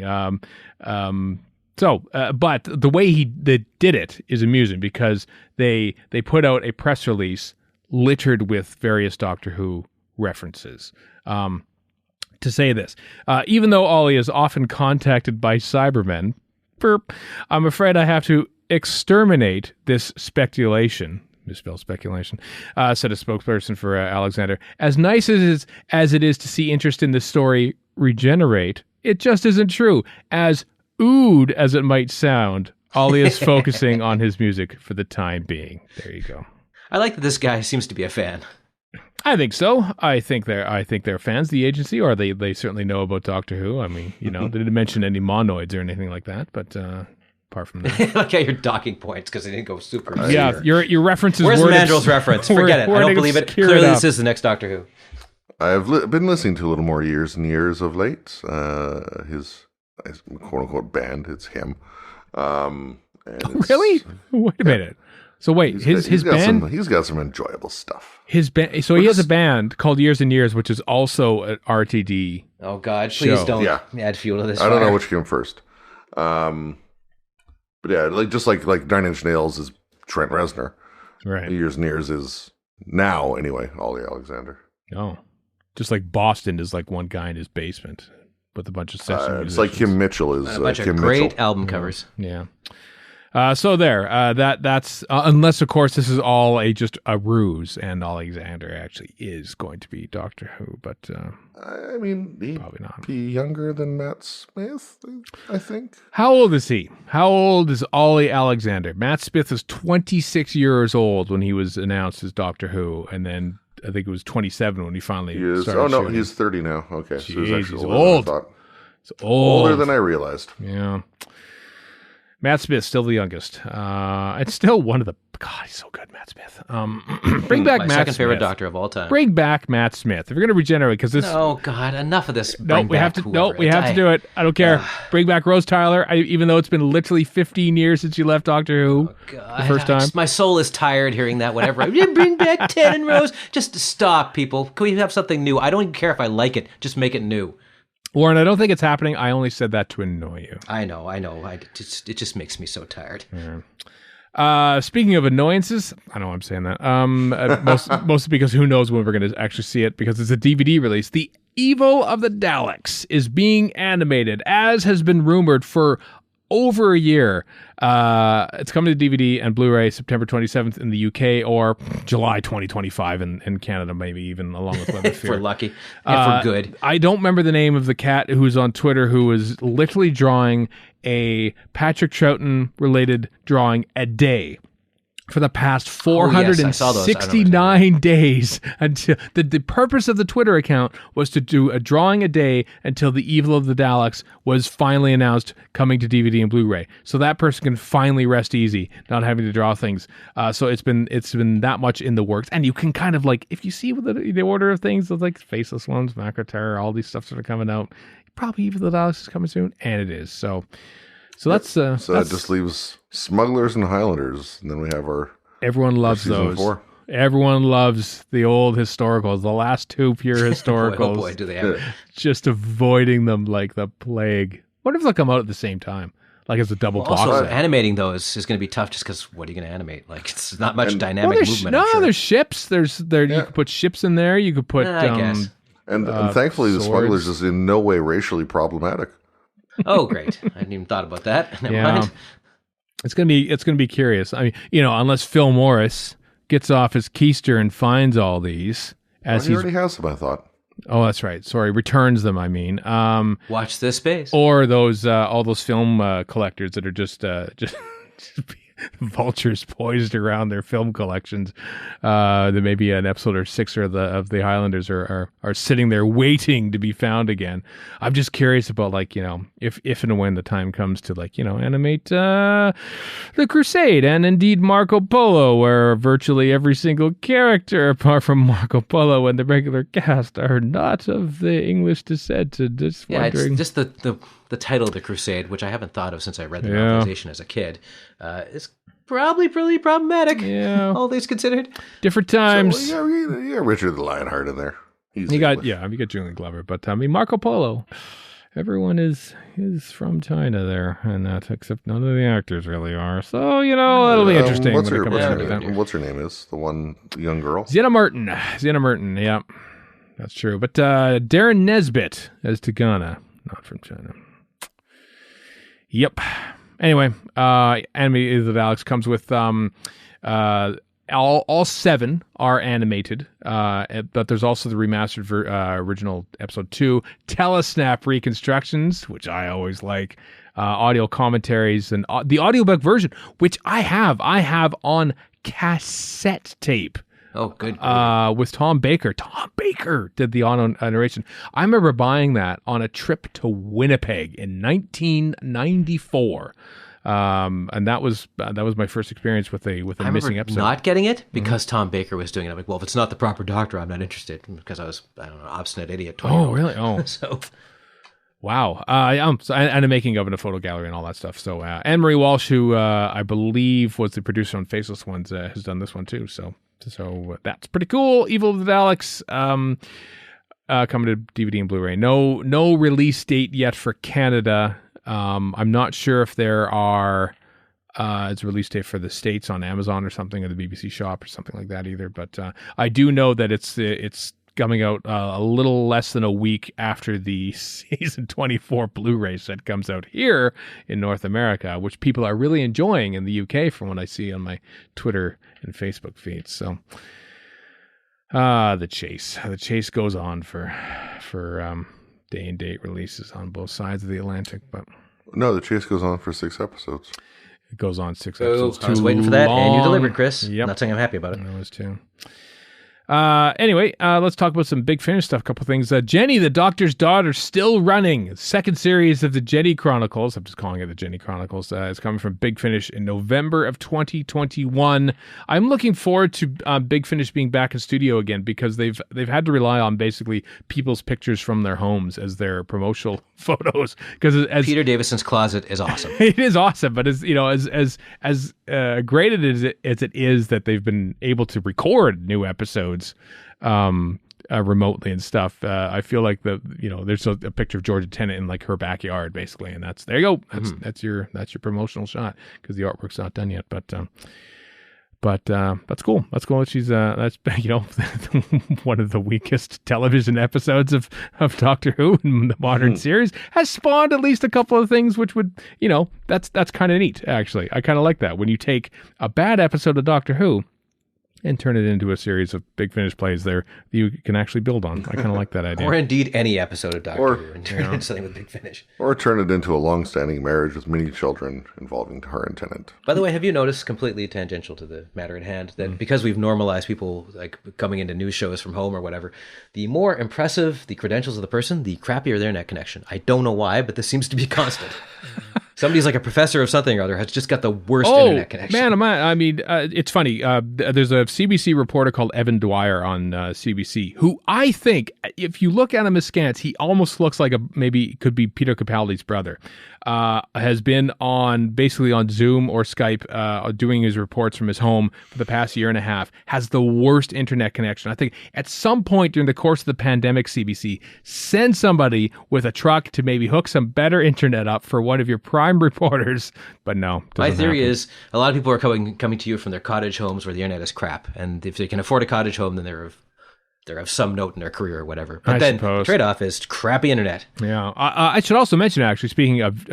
But the way they did it is amusing because they put out a press release littered with various Doctor Who references. To say this, even though Ollie is often contacted by Cybermen, I'm afraid I have to exterminate this speculation. Misspelled speculation, said a spokesperson for Alexander. As nice as it is to see interest in the story regenerate, it just isn't true. As ood as it might sound, Ollie is focusing on his music for the time being. There you go. I like that this guy seems to be a fan. I think so. I think they're fans of the agency, or they certainly know about Doctor Who. I mean, they didn't mention any monoids or anything like that, but apart from that. Like your docking points because they didn't go super. Yeah, your references. Where's Mandrell's reference? Forget it. I don't believe it. Clearly, this is the next Doctor Who. I've been listening to a little more Years and Years of late. His quote unquote band. It's him. Really? Wait a minute. So wait, his band. He's got some enjoyable stuff. His band. So he has a band called Years and Years, which is also an RTD. Oh God! Please don't add fuel to this. I don't know which came first. But yeah, like Nine Inch Nails is Trent Reznor. Right. Years and Years is now anyway Ollie Alexander. Oh, just like Boston is like one guy in his basement with a bunch of session musicians. It's like Kim Mitchell is a bunch Kim of great Mitchell. album covers. Yeah. So there, that's unless of course this is all just a ruse, and Alexander actually is going to be Doctor Who, but I mean, he'd probably not be younger than Matt Smith, I think. How old is he? How old is Ollie Alexander? Matt Smith was 26 years old when he was announced as Doctor Who, and then I think it was 27 when he finally started. Oh no, shooting. He's 30 now. Okay, Jeez, so he's actually he's older old. than I thought. He's old. Older than I realized. Yeah. Matt Smith, still the youngest. It's still one of the... God, he's so good, Matt Smith. Bring back My Matt second Smith. favorite Doctor of all time. Bring back Matt Smith. If you're going to regenerate, because this... Oh, God, enough of this. We have to do it. I don't care. Bring back Rose Tyler, even though it's been literally 15 years since you left Doctor Who the first time. My soul is tired hearing that, whatever. Bring back Ted and Rose. Just stop, people. Can we have something new? I don't even care if I like it. Just make it new. Warren, I don't think it's happening. I only said that to annoy you. I know. It just makes me so tired. Yeah. Speaking of annoyances, I know I'm saying that. Mostly because who knows when we're going to actually see it, because it's a DVD release. The Evil of the Daleks is being animated, as has been rumored for over a year. It's coming to DVD and Blu-ray September 27th in the UK, or July 2025 in Canada, maybe even along with Lemon If we're lucky. If we're good. I don't remember the name of the cat who's on Twitter who was literally drawing a Patrick Troughton related drawing a day for the past 469 days, until the purpose of the Twitter account was to do a drawing a day until The Evil of the Daleks was finally announced coming to DVD and Blu-ray. So that person can finally rest easy, not having to draw things. So it's been that much in the works, and you can kind of like, if you see the order of things, there's like Faceless Ones, Macro Terror, all these stuff that are coming out. Probably Evil of the Daleks is coming soon, and it is. So that's that just leaves Smugglers and Highlanders, and then we have our everyone loves those. 4. Everyone loves the old historicals, the last two pure historicals. Oh boy, do they ever. Just avoiding them like the plague. What if they'll come out at the same time? Like as a double box Also, set? animating those is going to be tough just because what are you going to animate? Like, it's not much dynamic movement. There's ships. You could put ships in there. You could put... I guess. And thankfully, swords. The Smugglers is in no way racially problematic. Oh, great. I hadn't even thought about that. Never Yeah. mind. It's gonna be curious. I mean, unless Phil Morris gets off his keister and finds all these as he already has them, I thought. Oh, that's right. Sorry, returns them. I mean, watch this space, or those all those film collectors that are just vultures poised around their film collections. There may be an episode or 6 of the Highlanders are sitting there waiting to be found again. I'm just curious about if and when the time comes to animate the Crusade and indeed Marco Polo, where virtually every single character apart from Marco Polo and the regular cast are not of the English descent. It's just the title of the Crusade, which I haven't thought of since I read the novelization as a kid, is probably pretty problematic. Yeah, all things considered. Different times. So, yeah, Richard the Lionheart in there. You got Julian Glover, but Marco Polo. Everyone is from China there, and that except none of the actors really are. So that'll be interesting. What's her name? Is the young girl? Zena Merton. Yeah, that's true. But Darren Nesbitt as Tagana, not from China. Yep. Anyway, Anime of the Daleks comes with all 7 are animated, but there's also the remastered original episode 2 telesnap reconstructions, which I always like, audio commentaries, and the audiobook version, which I have on cassette tape. Oh, good. With Tom Baker. Tom Baker did the audio narration. I remember buying that on a trip to Winnipeg in 1994. And that was my first experience with a missing episode. Not getting it because Tom Baker was doing it. I'm like, well, if it's not the proper Doctor, I'm not interested, because I was, obstinate idiot. 20 Oh, really? Oh, so. Wow. And a making of in a photo gallery and all that stuff. So Anne-Marie Walsh, who I believe was the producer on Faceless Ones, has done this one too. So that's pretty cool. Evil of the Daleks, coming to DVD and Blu-ray. No release date yet for Canada. I'm not sure if there are it's a release date for the States on Amazon or something, or the BBC Shop or something like that either. But I do know that it's coming out a little less than a week after the season 24 Blu-ray set comes out here in North America, which people are really enjoying in the UK from what I see on my Twitter and Facebook feeds. So the chase goes on for day and date releases on both sides of the Atlantic. But no, the chase goes on for 6 episodes. It goes on 6 episodes. I was waiting for that, and you delivered, Chris. Yep. Not saying I'm happy about it. I was too. Anyway, let's talk about some Big Finish stuff. A couple things. Jenny, the Doctor's Daughter, still running. Second series of the Jenny Chronicles. I'm just calling it the Jenny Chronicles. It's coming from Big Finish in November of 2021. I'm looking forward to Big Finish being back in studio again, because they've had to rely on basically people's pictures from their homes as their promotional photos. Because as Peter Davison's closet is awesome. It is awesome, but as great as it is that they've been able to record new episodes remotely and stuff, I feel like there's a picture of Georgia Tennant in like her backyard basically, and there you go. That's your promotional shot, because the artwork's not done yet. But that's cool. That's cool. She's that's one of the weakest television episodes of Doctor Who in the modern series has spawned at least a couple of things which would that's kind of neat actually. I kind of like that when you take a bad episode of Doctor Who and turn it into a series of Big Finish plays there you can actually build on. I kind of like that idea. Or indeed any episode of Doctor Who and turn it into something with Big Finish. Or turn it into a long-standing marriage with many children involving her and Tennant. By the way, have you noticed, completely tangential to the matter at hand, that because we've normalized people like coming into news shows from home or whatever, the more impressive the credentials of the person, the crappier their net connection. I don't know why, but this seems to be constant. Somebody's like a professor of something or other has just got the worst internet connection. It's funny. There's a CBC reporter called Evan Dwyer on CBC, who I think, if you look at him askance, he almost looks like maybe could be Peter Capaldi's brother. Has been basically on Zoom or Skype, doing his reports from his home for the past year and a half. Has the worst internet connection. I think at some point during the course of the pandemic, CBC, send somebody with a truck to maybe hook some better internet up for one of your prime reporters. But no, my theory is a lot of people are coming to you from their cottage homes where the internet is crap, and if they can afford a cottage home, then they're of they're of some note in their career or whatever. I But then suppose. the trade-off is crappy internet. Yeah. I should also mention, actually, speaking of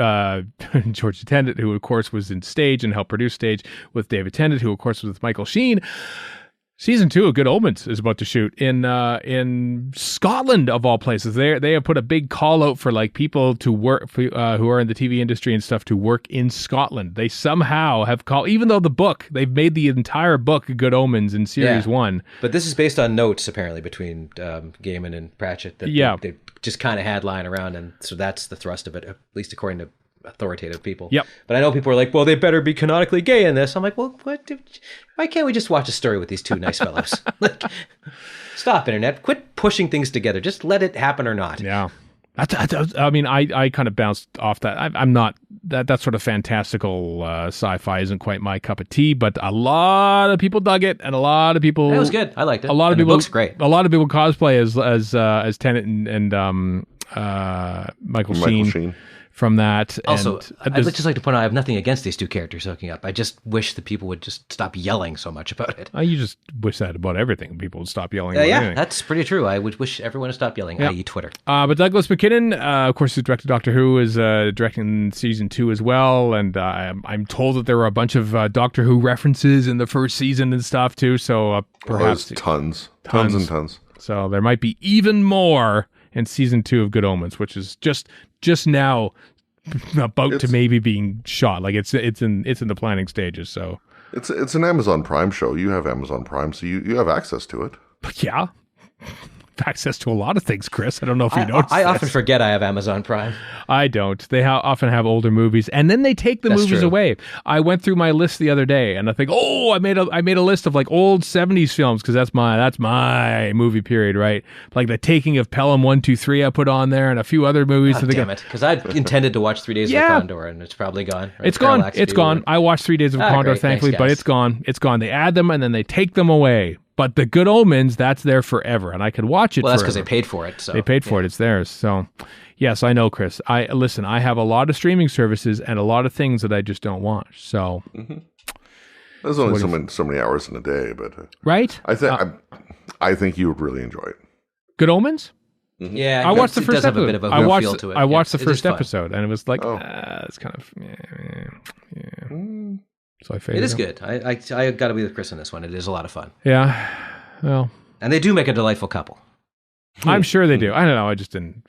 George Tennant, who, of course, was in Stage and helped produce Stage with David Tennant, who, of course, was with Michael Sheen. Season 2 of Good Omens is about to shoot in Scotland, of all places. They have put a big call out for like people to work who are in the TV industry and stuff to work in Scotland. They somehow have called, even though they've made the entire book Good Omens in series 1. But this is based on notes apparently between Gaiman and Pratchett that they just kind of had lying around, and so that's the thrust of it, at least according to authoritative people. Yep. But I know people are like, well, they better be canonically gay in this. I'm like, well, why can't we just watch a story with these two nice fellows? Like, stop, internet. Quit pushing things together. Just let it happen or not. Yeah. I mean, I kind of bounced off that. I'm not that sort of fantastical sci-fi isn't quite my cup of tea, but a lot of people dug it, and a lot of people. It was good. I liked it. A lot of people. It looks great. A lot of people cosplay as Tennant and Michael Sheen. From that. Also, and I'd just like to point out, I have nothing against these two characters hooking up. I just wish the people would just stop yelling so much about it. You just wish that about everything. People would stop yelling about yeah, anything. That's pretty true. I would wish everyone to stop yelling, i.e. Twitter. But Douglas McKinnon, of course, who directed Doctor Who, is directing season 2 as well. And I'm told that there were a bunch of Doctor Who references in the first season and stuff, too. So perhaps... tons and tons. So there might be even more in season 2 of Good Omens, which is just now about to maybe being shot. Like it's in the planning stages. So it's an Amazon Prime show. You have Amazon Prime, so you have access to it. But yeah, access to a lot of things, Chris. I don't know if you noticed. I often forget I have Amazon Prime. I don't. They often have older movies, and then they take the movies away. I went through my list the other day, and I think, I made a list of like old 70s films because that's my movie period, right? Like the Taking of Pelham 1, 2, 3 I put on there, and a few other movies. Oh, damn it! Because I intended to watch 3 Days of the Condor, and it's probably gone. It's gone. It's gone. I watched 3 Days of the Condor, thankfully, but it's gone. It's gone. They add them, and then they take them away. But the Good Omens, that's there forever, and I could watch it. Well, that's because they paid for it. So they paid for it; it's theirs. So, yes, I know, Chris. I have a lot of streaming services and a lot of things that I just don't watch. So, there's only so many hours in a day, but right? I think you would really enjoy it. Good Omens. Mm-hmm. Yeah, I watched the first episode. Have a bit of a feel to it. I watched the first episode, and it was like, it's kind of So I figured it is good. I got to be with Chris on this one. It is a lot of fun. Yeah. Well, and they do make a delightful couple. I'm sure they do. I don't know. I didn't.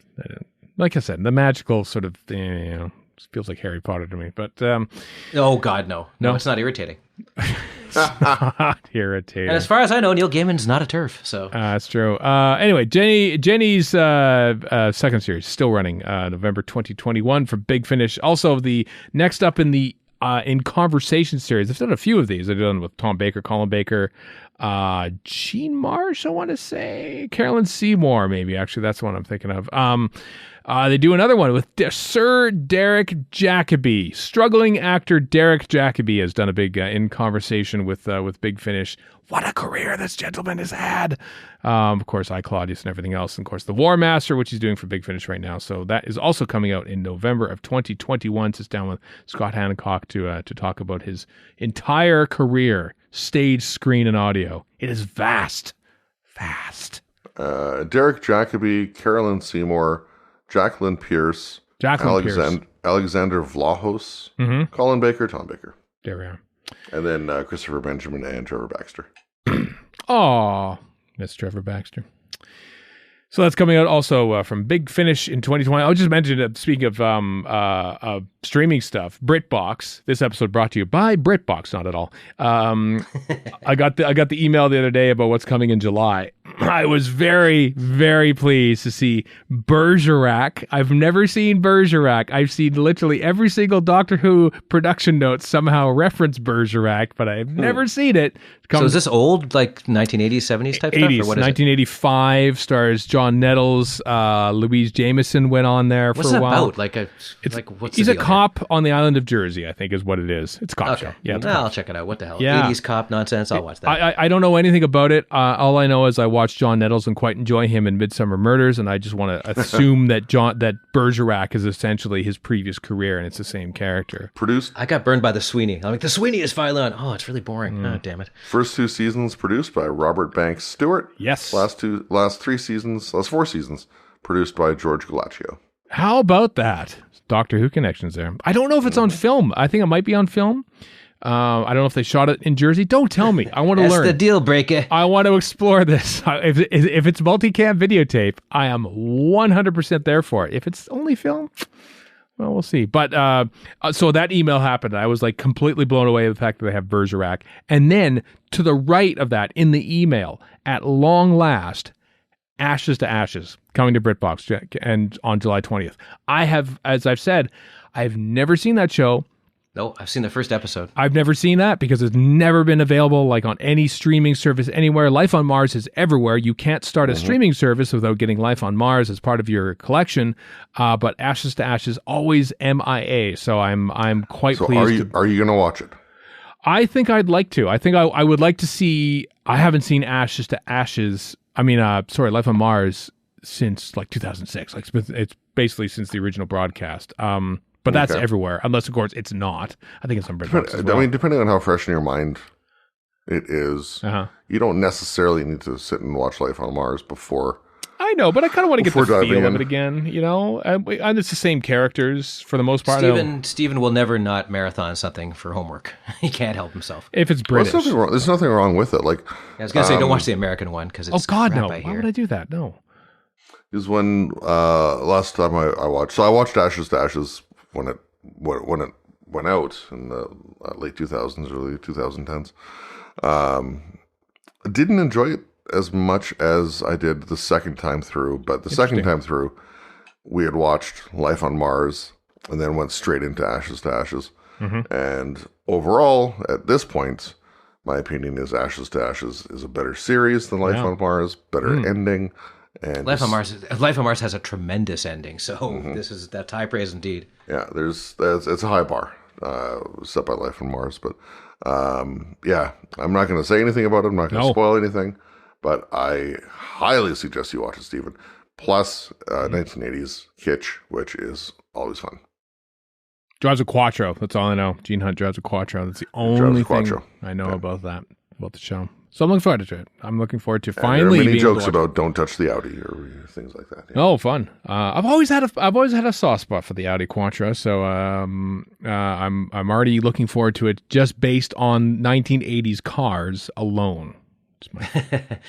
Like I said, the magical sort of feels like Harry Potter to me. But oh God, no, it's not irritating. It's not irritating. And as far as I know, Neil Gaiman's not a TERF. So that's true. Anyway, Jenny's second series still running November 2021 for Big Finish. Also, the next up in the in Conversation series. I've done a few of these. I've done with Tom Baker, Colin Baker, Gene Marsh, I want to say. Carolyn Seymour, maybe. Actually, that's the one I'm thinking of. They do another one with Sir Derek Jacobi. Struggling actor Derek Jacobi has done a big In Conversation with Big Finish. What a career this gentleman has had. Of course, I, Claudius, and everything else. And of course, The War Master, which he's doing for Big Finish right now. So that is also coming out in November of 2021. Sits down with Scott Hancock to talk about his entire career, stage, screen, and audio. It is vast. Derek Jacobi, Carolyn Seymour, Jacqueline Pierce, Alexander Vlahos, Colin Baker, Tom Baker. There we are. And then Christopher Benjamin and Trevor Baxter. Oh, Miss Trevor Baxter. So that's coming out also from Big Finish in 2020. I'll just mention, speaking of streaming stuff, BritBox. This episode brought to you by BritBox, not at all. I got the email the other day about what's coming in July. I was very, very pleased to see Bergerac. I've never seen Bergerac. I've seen literally every single Doctor Who production note somehow reference Bergerac, but I've never seen it. So is this old, like 1980s, 70s type 80s, stuff? Or what is 1985, stars John Nettles, Louise Jameson went on there for a while. What's it about? What's he's the a deal cop on the island of Jersey, I think is what it is. It's a cop show. Yeah, I'll check it out. What the hell? Yeah. 80s cop nonsense. I'll watch that. I don't know anything about it. All I know is I watched John Nettles and quite enjoy him in Midsummer Murders, and I just want to assume that Bergerac is essentially his previous career, and it's the same character. Produced. I got burned by the Sweeney. I'm like, the Sweeney is finally on. Oh, it's really boring. Oh, damn it. first 2 seasons produced by Robert Banks Stewart. Yes. Last 4 seasons produced by George Galaccio. How about that? Doctor Who connections there. I don't know if it's on film. I think it might be on film. I don't know if they shot it in Jersey. Don't tell me. I want to learn. That's the deal breaker. I want to explore this. If it's multicam videotape, I am 100% there for it. If it's only film, well, we'll see. But so that email happened. I was like completely blown away with the fact that they have Bergerac. And then to the right of that, in the email, at long last, Ashes to Ashes, coming to BritBox and on July 20th. I have, as I've said, I've never seen that show. No, I've seen the first episode. I've never seen that because it's never been available like on any streaming service anywhere. Life on Mars is everywhere. You can't start a streaming service without getting Life on Mars as part of your collection. But Ashes to Ashes always MIA. So I'm quite pleased. Are you going to watch it? I think I'd like to. I think I would like to see. I haven't seen Ashes to Ashes. Life on Mars since like 2006. Like it's basically since the original broadcast. But that's everywhere, unless, of course, it's not. I think it's on BritBox as well. I mean, depending on how fresh in your mind it is, you don't necessarily need to sit and watch Life on Mars before. I know, but I kind of want to get the feel of it again, you know? And it's the same characters for the most part. Stephen will never not marathon something for homework. He can't help himself. If it's British. Well, there's nothing wrong with it. Like, I was going to say, don't watch the American one, because it's God, no. I Why would I do that? No. Is when last time I watched. So I watched Ashes to Ashes when it went out in the late 2000s, early 2010s. I didn't enjoy it as much as I did the second time through, but the second time through, we had watched Life on Mars and then went straight into Ashes to Ashes. And overall, at this point, my opinion is Ashes to Ashes is a better series than Life on Mars, better ending. And Life on Mars has a tremendous ending, so this is that high praise indeed. Yeah, it's a high bar set by Life on Mars, but I'm not going to say anything about it. I'm not going to spoil anything, but I highly suggest you watch it, Stephen. Plus 1980s kitsch, which is always fun. Drives a Quattro. That's all I know. Gene Hunt drives a Quattro. That's the only thing I know about the show. So I'm looking forward to it. I'm looking forward to finally. There are many jokes about don't touch the Audi or things like that. Yeah. Oh, fun! I've always had a soft spot for the Audi Quattro, so I'm already looking forward to it just based on 1980s cars alone.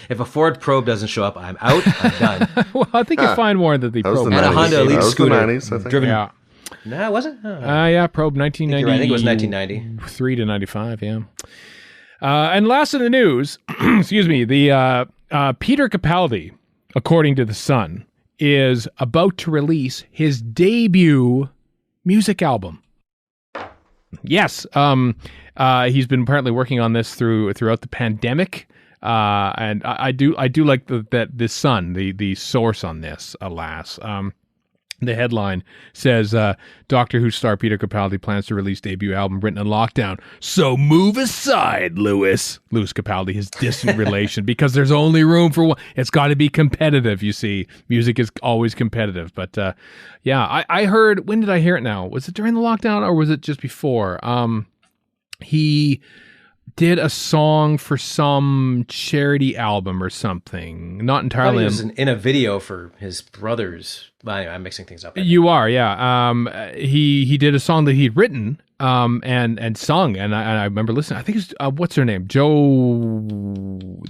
If a Ford Probe doesn't show up, I'm out. I'm done. Well, I think you'll find more that the Probe and a Honda Elite scooter. 90s, I think. Driven. Yeah. No, it wasn't. Yeah, Probe 1990. I think it was 1990. 3 to 95. Yeah. And last in the news, excuse me, the Peter Capaldi, according to The Sun, is about to release his debut music album. Yes, he's been apparently working on this throughout the pandemic, and I do like that The Sun, the source on this. Alas. The headline says, Doctor Who star Peter Capaldi plans to release debut album written in lockdown. So move aside, Louis Capaldi, his distant relation, because there's only room for one. It's got to be competitive, you see. Music is always competitive. But I heard, when did I hear it now? Was it during the lockdown or was it just before? He did a song for some charity album or something. Not entirely. He was in a video for his brother's. I'm mixing things up. You are, yeah. He did a song that he'd written and sung, and I remember listening. I think it's what's her name, Joe,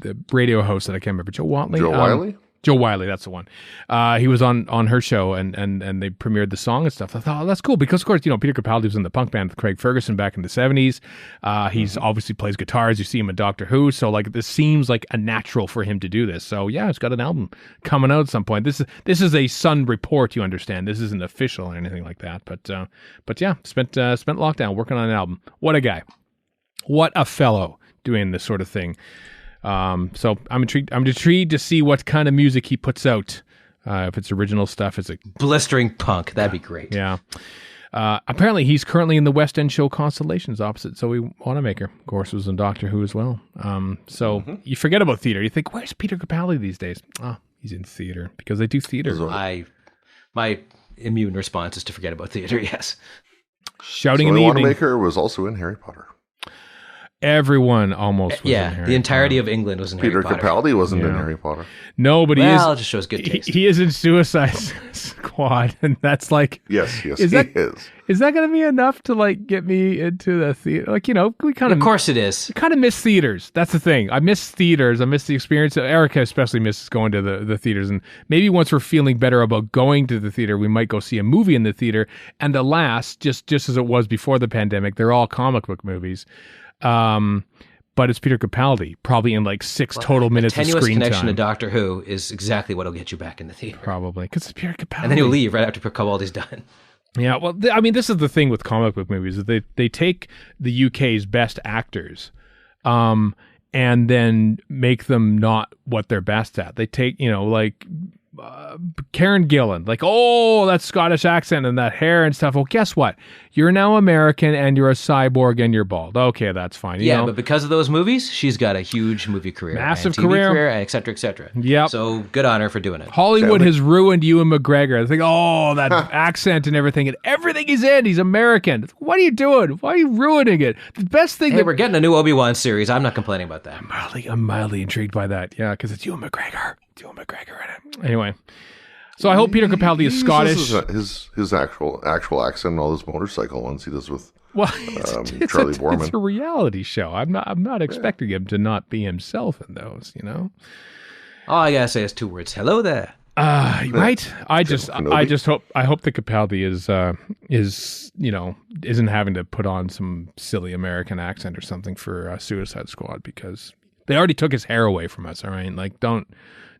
the radio host that I can't remember, Joe Watley. Joe Wiley. Joe Wiley, that's the one. He was on her show and they premiered the song and stuff. I thought, that's cool because, of course, Peter Capaldi was in the punk band with Craig Ferguson back in the 70s. He's obviously plays guitars. You see him in Doctor Who. So, like, this seems like a natural for him to do this. So, yeah, he's got an album coming out at some point. This is a Sun report, you understand. This isn't official or anything like that. But yeah, spent lockdown working on an album. What a guy. What a fellow doing this sort of thing. So I'm intrigued to see what kind of music he puts out. If it's original stuff, is it blistering punk? That'd be great. Yeah. Apparently he's currently in the West End show Constellations opposite Zoe Wanamaker. Of course, was in Doctor Who as well. So you forget about theater. You think, where's Peter Capaldi these days? Oh, he's in theater because they do theater. My immune response is to forget about theater. Yes. Shouting Zoe in the evening. Wanamaker was also in Harry Potter. Everyone almost was in Harry the entirety Potter. of England was in Peter Harry Potter. Capaldi wasn't in Harry Potter. No, but Well, it just shows good taste. he is in Suicide Squad, and that's like... Yes, he is. Is that going to be enough to like get me into the theater? Like, you know, we kind Of course it is. kind of miss theaters. That's the thing. I miss theaters. I miss the experience. Erica especially misses going to the theaters. And maybe once we're feeling better about going to the theater, we might go see a movie in the theater. And alas, just as it was before the pandemic, they're all comic book movies. But it's Peter Capaldi, probably in like 6 total minutes of Tenuous screen connection time. to Doctor Who is exactly what will get you back in the theater. Probably, because it's Peter Capaldi. And then you'll leave right after Capaldi's done. Yeah, well, I mean, this is the thing with comic book movies. That they take the UK's best actors and then make them not what they're best at. They take, you know, like... Karen Gillan, like, oh, that Scottish accent and that hair and stuff. Well, guess what? You're now American and you're a cyborg and you're bald. Okay, that's fine. You know? But because of those movies, she's got a huge movie career. Massive and TV career. et cetera, et cetera. Yep. So good on her for doing it. Hollywood has ruined Ewan McGregor. They think, oh, that accent and everything he's in, he's American. What are you doing? Why are you ruining it? The best thing Hey, we're getting a new Obi-Wan series. I'm not complaining about that. I'm mildly intrigued by that. Yeah, because it's Ewan McGregor. It's Ewan McGregor in it. Anyway. So I hope Peter Capaldi is Scottish. His actual accent and all his motorcycle ones he does with Charlie Borman. It's a reality show. I'm not expecting him to not be himself in those, you know. All I gotta say is 2 words. Hello there. Right. I hope the Capaldi is you know, isn't having to put on some silly American accent or something for Suicide Squad, because they already took his hair away from us. All right, like don't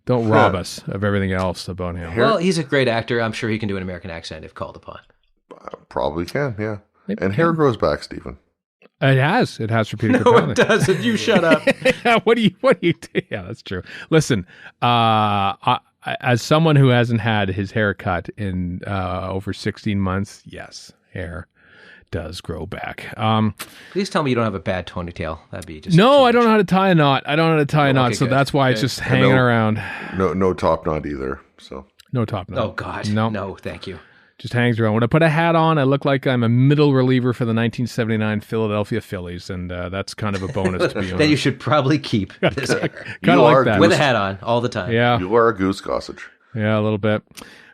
rob us of everything else about him. Well, he's a great actor. I'm sure he can do an American accent if called upon. Probably can, yeah. And hair grows back, Stephen. It has for Peter No, Capaldi. it doesn't. You shut up. What do you do? Yeah, that's true. Listen, as someone who hasn't had his hair cut in over 16 months, yes, hair does grow back. Please tell me you don't have a bad ponytail. That'd be just... No, I don't know how to tie a knot. So good. that's why it's just hanging around. No top knot either. So no top knot. Oh God, no, thank you. Just hangs around. When I put a hat on, I look like I'm a middle reliever for the 1979 Philadelphia Phillies, and that's kind of a bonus to be honest. Then you should probably keep this hair. Kind of like that. With a hat on all the time. Yeah. You are a goose gossage. Yeah, a little bit.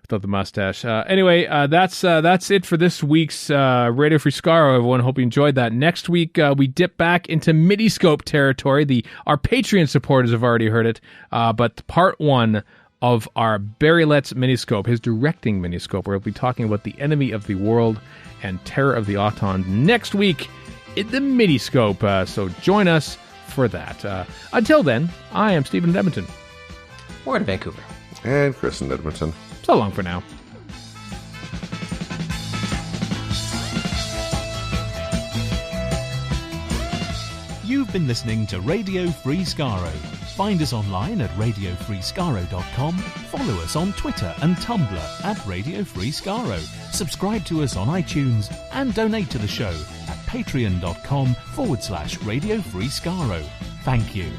Without the mustache. Anyway, that's it for this week's Radio Free Skaro, everyone. Hope you enjoyed that. Next week, we dip back into Miniscope territory. Our Patreon supporters have already heard it, but part 1 of our Barry Letts Miniscope, his directing Miniscope, where we'll be talking about The Enemy of the World and Terror of the Autons next week in the Miniscope. So join us for that. Until then, I am Stephen in Edmonton. We're in Vancouver. And Chris in Edmonton. So long for now. You've been listening to Radio Free Skaro. Find us online at radiofreeskaro.com. Follow us on Twitter and Tumblr at Radio Free Skaro. Subscribe to us on iTunes and donate to the show at patreon.com/Radio Free Skaro. Thank you.